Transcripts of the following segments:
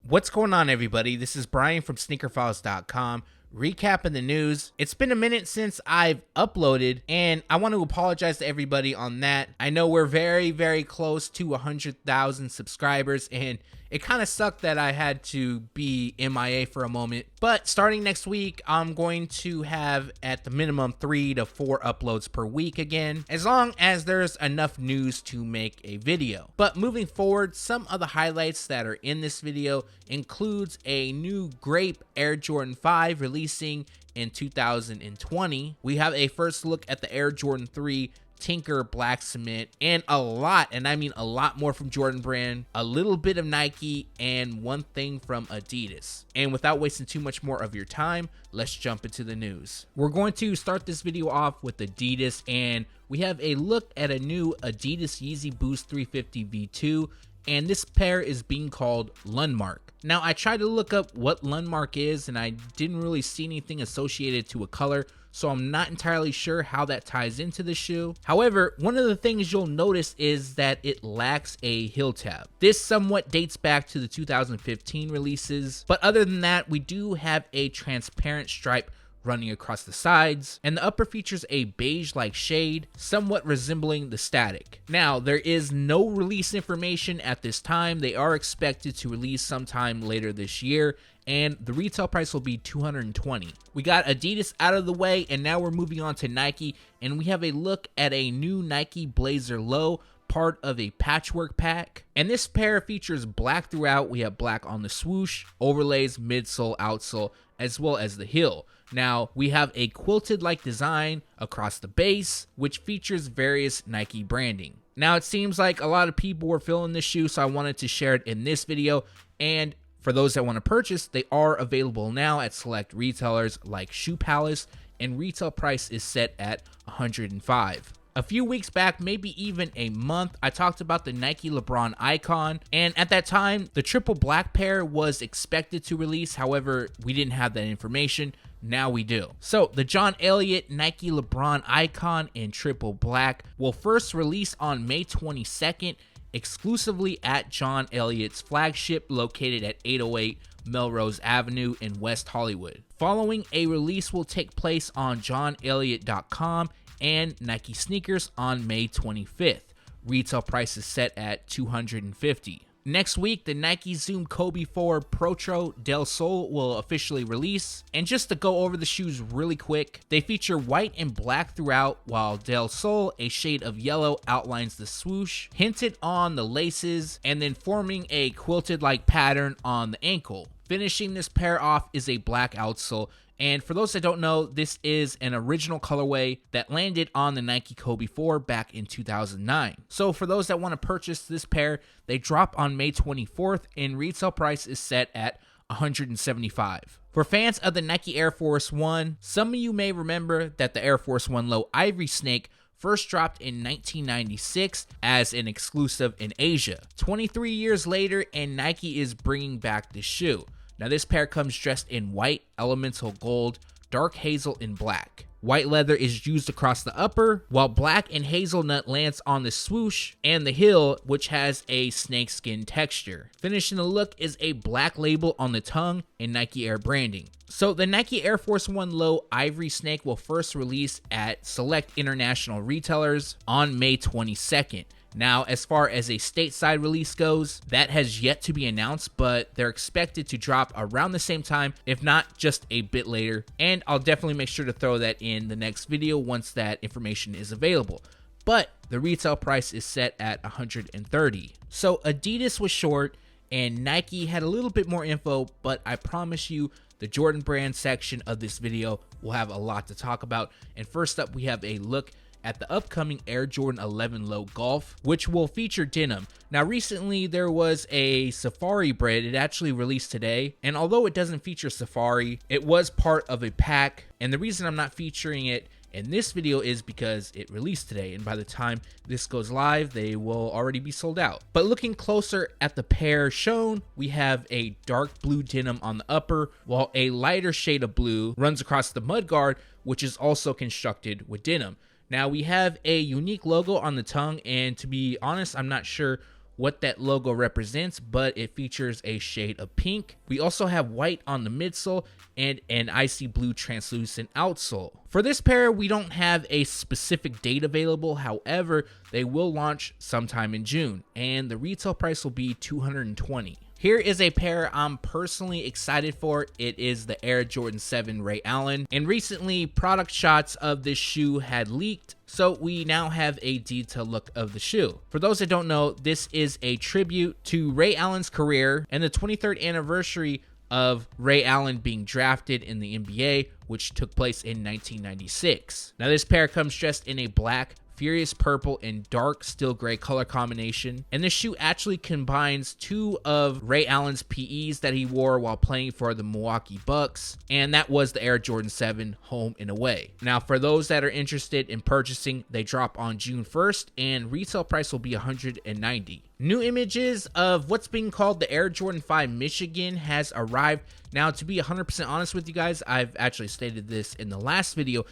What's going on, everybody? This is Brian from SneakerFiles.com, recapping the news. It's been a minute since I've uploaded, and I want to apologize to everybody on that. I know we're very, very close to 100,000 subscribers, and it kind of sucked that I had to be MIA for a moment. But starting next week, I'm going to have at the minimum 3 to 4 uploads per week again, as long as there's enough news to make a video. But moving forward, some of the highlights that are in this video includes a new Grape Air Jordan 5 releasing in 2020. We have a first look at the Air Jordan 3 Tinker Black Cement, and a lot, and I mean a lot more from Jordan Brand, a little bit of Nike, and one thing from Adidas. And without wasting too much more of your time, let's jump into the news. We're going to start this video off with Adidas, and we have a look at a new Adidas Yeezy Boost 350 V2, and this pair is being called Lundmark. Now, I tried to look up what Lundmark is, and I didn't really see anything associated to a color, so I'm not entirely sure how that ties into the shoe. However, one of the things you'll notice is that it lacks a heel tab. This somewhat dates back to the 2015 releases, but other than that, we do have a transparent stripe running across the sides, and the upper features a beige-like shade, somewhat resembling the Static. Now, there is no release information at this time. They are expected to release sometime later this year, and the retail price will be $220. We got Adidas out of the way, and now we're moving on to Nike, and we have a look at a new Nike Blazer Low, part of a Patchwork pack. And this pair features black throughout. We have black on the swoosh, overlays, midsole, outsole, as well as the heel. Now, we have a quilted-like design across the base, which features various Nike branding. Now, it seems like a lot of people were feeling this shoe, so I wanted to share it in this video. And for those that want to purchase, they are available now at select retailers like Shoe Palace, and retail price is set at $105. A few weeks back, maybe even a month, I talked about the Nike LeBron Icon, and at that time, the triple black pair was expected to release. However, we didn't have that information. Now we do. So the John Elliott Nike LeBron Icon in triple black will first release on May 22nd, exclusively at John Elliott's flagship located at 808 Melrose Avenue in West Hollywood. Following, a release will take place on johnelliott.com and Nike Sneakers on May 25th. Retail price is set at $250. Next week, the Nike Zoom Kobe 4 Protro Del Sol will officially release. And just to go over the shoes really quick, they feature white and black throughout, while Del Sol, a shade of yellow, outlines the swoosh, hinted on the laces, and then forming a quilted-like pattern on the ankle. Finishing this pair off is a black outsole. And for those that don't know, this is an original colorway that landed on the Nike Kobe 4 back in 2009. So for those that want to purchase this pair, they drop on May 24th, and retail price is set at $175. For fans of the Nike Air Force One, some of you may remember that the Air Force One Low Ivory Snake first dropped in 1996 as an exclusive in Asia. 23 years later, and Nike is bringing back the shoe. Now, this pair comes dressed in white, elemental gold, dark hazel, and black. White leather is used across the upper, while black and hazelnut lands on the swoosh and the heel, which has a snakeskin texture. Finishing the look is a black label on the tongue and Nike Air branding. So the Nike Air Force One Low Ivory Snake will first release at select international retailers on May 22nd. Now, as far as a stateside release goes, that has yet to be announced, but they're expected to drop around the same time, if not just a bit later. And I'll definitely make sure to throw that in the next video once that information is available. But the retail price is set at $130. So Adidas was short and Nike had a little bit more info, but I promise you the Jordan Brand section of this video will have a lot to talk about. And first up, we have a look at the upcoming Air Jordan 11 Low Golf, which will feature denim. Now, recently there was a Safari bread. It actually released today, and although it doesn't feature Safari, it was part of a pack, and the reason I'm not featuring it in this video is because it released today, and by the time this goes live, they will already be sold out. But looking closer at the pair shown, we have a dark blue denim on the upper, while a lighter shade of blue runs across the mudguard, which is also constructed with denim. Now, we have a unique logo on the tongue, and to be honest, I'm not sure what that logo represents, but it features a shade of pink. We also have white on the midsole and an icy blue translucent outsole. For this pair, we don't have a specific date available. However, they will launch sometime in June, and the retail price will be $220. Here is a pair I'm personally excited for. It is the Air Jordan 7 Ray Allen, and recently product shots of this shoe had leaked, so we now have a detailed look of the shoe. For those that don't know, this is a tribute to Ray Allen's career and the 23rd anniversary of Ray Allen being drafted in the NBA, which took place in 1996. Now this pair comes dressed in a black, Furious purple, and dark steel gray color combination, and this shoe actually combines two of Ray Allen's PEs that he wore while playing for the Milwaukee Bucks, and that was the Air Jordan 7 Home and Away. Now for those that are interested in purchasing, they drop on June 1st, and retail price will be $190. New images of what's being called the Air Jordan 5 Michigan has arrived. Now, to be 100% honest with you guys, I've actually stated this in the last video,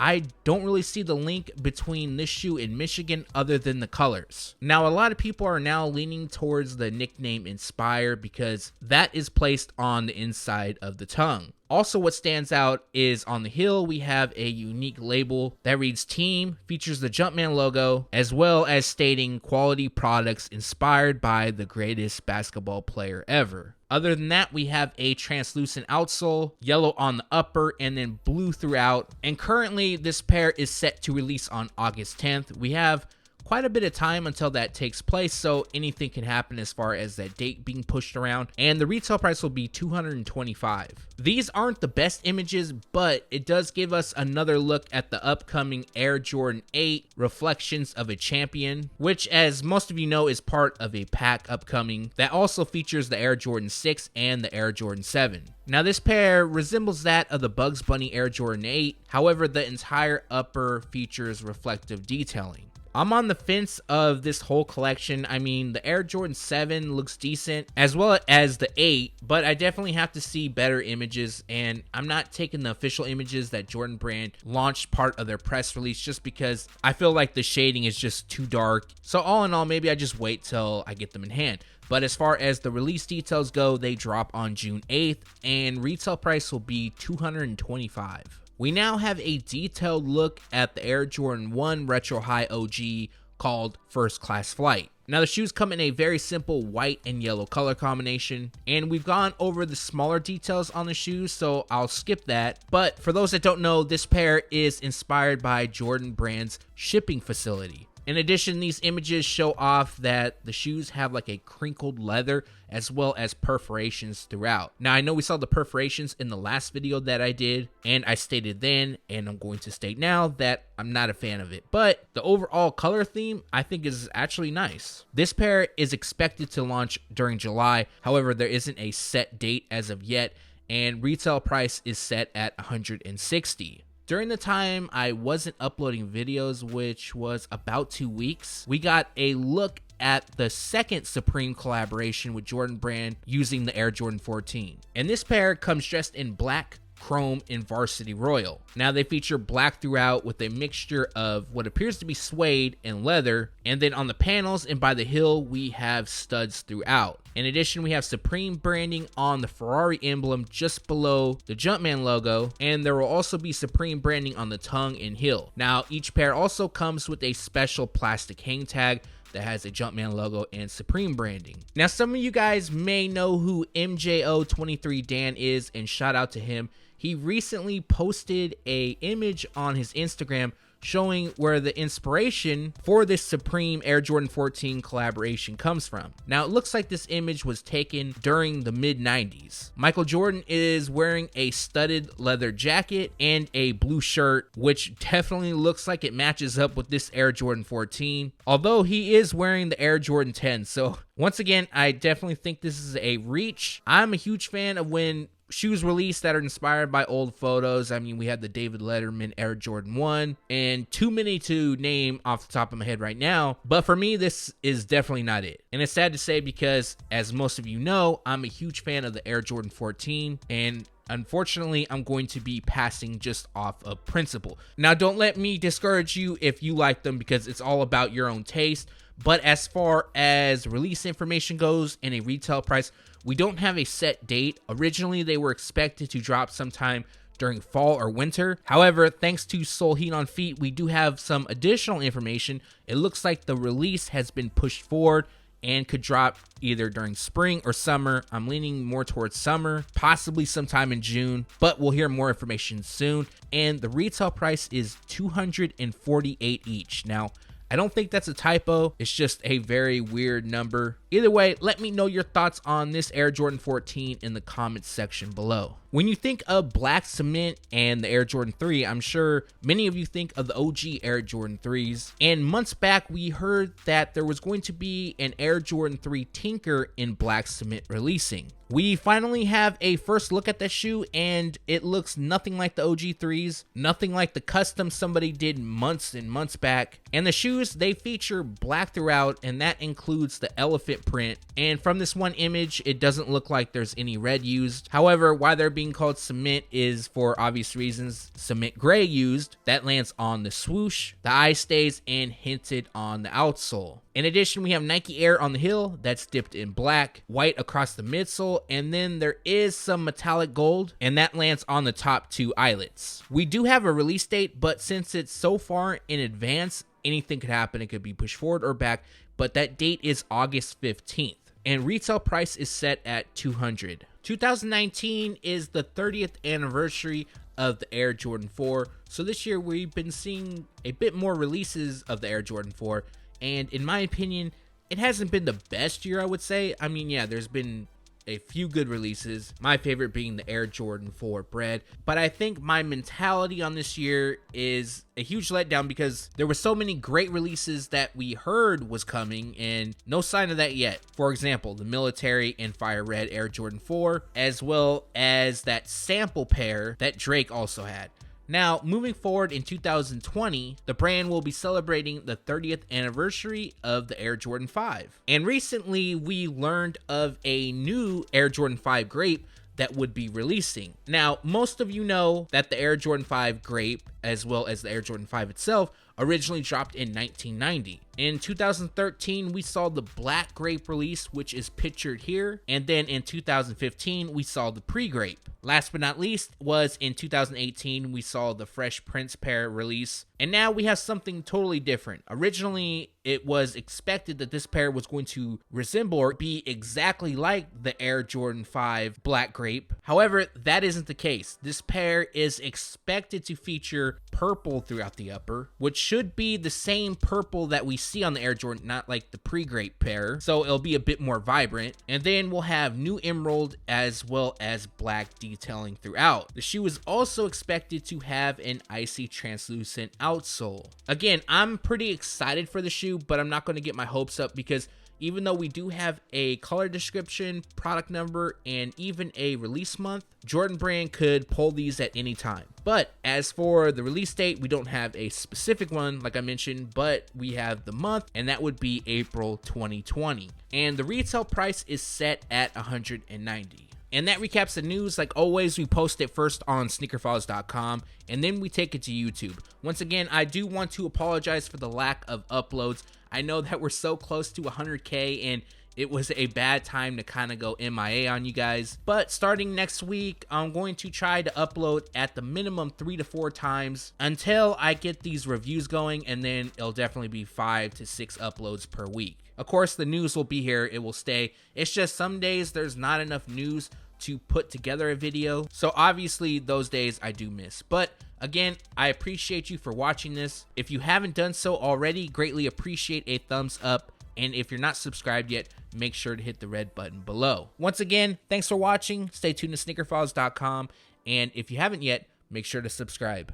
I don't really see the link between this shoe and Michigan other than the colors. Now, a lot of people are now leaning towards the nickname Inspire because that is placed on the inside of the tongue. Also, what stands out is on the heel, we have a unique label that reads Team, features the Jumpman logo, as well as stating quality products inspired by the greatest basketball player ever. Other than that, we have a translucent outsole, yellow on the upper, and then blue throughout. And currently, this pair is set to release on August 10th. We have quite a bit of time until that takes place, so anything can happen as far as that date being pushed around, and the retail price will be $225. These aren't the best images, but it does give us another look at the upcoming Air Jordan 8 Reflections of a Champion, which, as most of you know, is part of a pack upcoming that also features the Air Jordan 6 and the Air Jordan 7. Now this pair resembles that of the Bugs Bunny Air Jordan 8, however the entire upper features reflective detailing. I'm on the fence of this whole collection. I mean, the Air Jordan 7 looks decent, as well as the 8, but I definitely have to see better images, and I'm not taking the official images that Jordan Brand launched part of their press release just because I feel like the shading is just too dark. So all in all, maybe I just wait till I get them in hand. But as far as the release details go, they drop on June 8th, and retail price will be $225. We now have a detailed look at the Air Jordan 1 Retro High OG called First Class Flight. Now the shoes come in a very simple white and yellow color combination, and we've gone over the smaller details on the shoes, so I'll skip that. But for those that don't know, this pair is inspired by Jordan Brand's shipping facility. In addition, these images show off that the shoes have like a crinkled leather as well as perforations throughout. Now, I know we saw the perforations in the last video that I did, and I stated then, and I'm going to state now, that I'm not a fan of it. But the overall color theme, I think, is actually nice. This pair is expected to launch during July. However, there isn't a set date as of yet, and retail price is set at $160. During the time I wasn't uploading videos, which was about 2 weeks, we got a look at the second Supreme collaboration with Jordan Brand using the Air Jordan 14. And this pair comes dressed in black, chrome, and varsity royal. Now they feature black throughout with a mixture of what appears to be suede and leather, and then on the panels and by the heel we have studs throughout. In addition, we have Supreme branding on the Ferrari emblem just below the Jumpman logo, and there will also be Supreme branding on the tongue and heel. Now each pair also comes with a special plastic hang tag that has a Jumpman logo and Supreme branding. Now some of you guys may know who MJO23 Dan is, and shout out to him. He recently posted a image on his Instagram showing where the inspiration for this Supreme Air Jordan 14 collaboration comes from. Now it looks like this image was taken during the mid-90s. Michael Jordan is wearing a studded leather jacket and a blue shirt, which definitely looks like it matches up with this Air Jordan 14, although he is wearing the Air Jordan 10. So once again, I definitely think this is a reach. I'm a huge fan of when shoes released that are inspired by old photos. I mean, we had the David Letterman Air Jordan 1, and too many to name off the top of my head right now. But for me, this is definitely not it. And it's sad to say because, as most of you know, I'm a huge fan of the Air Jordan 14, and unfortunately, I'm going to be passing just off of principle. Now, don't let me discourage you if you like them, because it's all about your own taste. But as far as release information goes and a retail price, we don't have a set date. Originally, they were expected to drop sometime during fall or winter. However, thanks to Sole Heat on Feet, we do have some additional information. It looks like the release has been pushed forward and could drop either during spring or summer. I'm leaning more towards summer, possibly sometime in June, but we'll hear more information soon. And the retail price is $248 each. Now, I don't think that's a typo. It's just a very weird number. Either way, let me know your thoughts on this Air Jordan 14 in the comments section below. When you think of black cement and the Air Jordan 3, I'm sure many of you think of the OG Air Jordan 3s. And months back, we heard that there was going to be an Air Jordan 3 Tinker in black cement releasing. We finally have a first look at the shoe, and it looks nothing like the OG 3s, nothing like the custom somebody did months and months back. And the shoes, they feature black throughout, and that includes the elephant print. And from this one image, it doesn't look like there's any red used. However, why they're being called cement is for obvious reasons. Cement gray used, that lands on the swoosh, the eye stays, and hinted on the outsole. In addition, we have Nike Air on the heel that's dipped in black, white across the midsole, and then there is some metallic gold, and that lands on the top two eyelets. We do have a release date, but since it's so far in advance, anything could happen. It could be pushed forward or back, but that date is August 15th, and retail price is set at $200. 2019 is the 30th anniversary of the Air Jordan 4, so this year we've been seeing a bit more releases of the Air Jordan 4, and in my opinion, it hasn't been the best year, I would say. I mean, yeah, there's been a few good releases, my favorite being the Air Jordan 4 Bread, but I think my mentality on this year is a huge letdown because there were so many great releases that we heard was coming and no sign of that yet. For example, the military and fire red Air Jordan 4, as well as that sample pair that Drake also had. Now, moving forward in 2020, the brand will be celebrating the 30th anniversary of the Air Jordan 5. And recently, we learned of a new Air Jordan 5 Grape that would be releasing. Now, most of you know that the Air Jordan 5 Grape, as well as the Air Jordan 5 itself, originally dropped in 1990. In 2013, we saw the Black Grape release, which is pictured here. And then in 2015, we saw the Pre-Grape. Last but not least was in 2018, we saw the Fresh Prince pair release. And now we have something totally different. Originally, it was expected that this pair was going to resemble or be exactly like the Air Jordan 5 Black Grape. However, that isn't the case. This pair is expected to feature purple throughout the upper, which should be the same purple that we see on the Air Jordan, not like the Pre-Grape pair. So it'll be a bit more vibrant. And then we'll have new emerald as well as black detailing throughout. The shoe is also expected to have an icy translucent outsole. Again, I'm pretty excited for the shoe, but I'm not going to get my hopes up because even though we do have a color description, product number, and even a release month, Jordan Brand could pull these at any time. But as for the release date, we don't have a specific one, like I mentioned, but we have the month, and that would be April 2020. And the retail price is set at $190. And that recaps the news. Like always, we post it first on SneakerFiles.com, and then we take it to YouTube. Once again, I do want to apologize for the lack of uploads. I know that we're so close to 100K, and it was a bad time to kind of go MIA on you guys. But starting next week, I'm going to try to upload at the minimum 3 to 4 times until I get these reviews going, and then it'll definitely be 5 to 6 uploads per week. Of course, the news will be here. It will stay. It's just some days there's not enough news to put together a video. So obviously those days I do miss. But again, I appreciate you for watching this. If you haven't done so already, greatly appreciate a thumbs up. And if you're not subscribed yet, make sure to hit the red button below. Once again, thanks for watching. Stay tuned to SneakerFiles.com. And if you haven't yet, make sure to subscribe.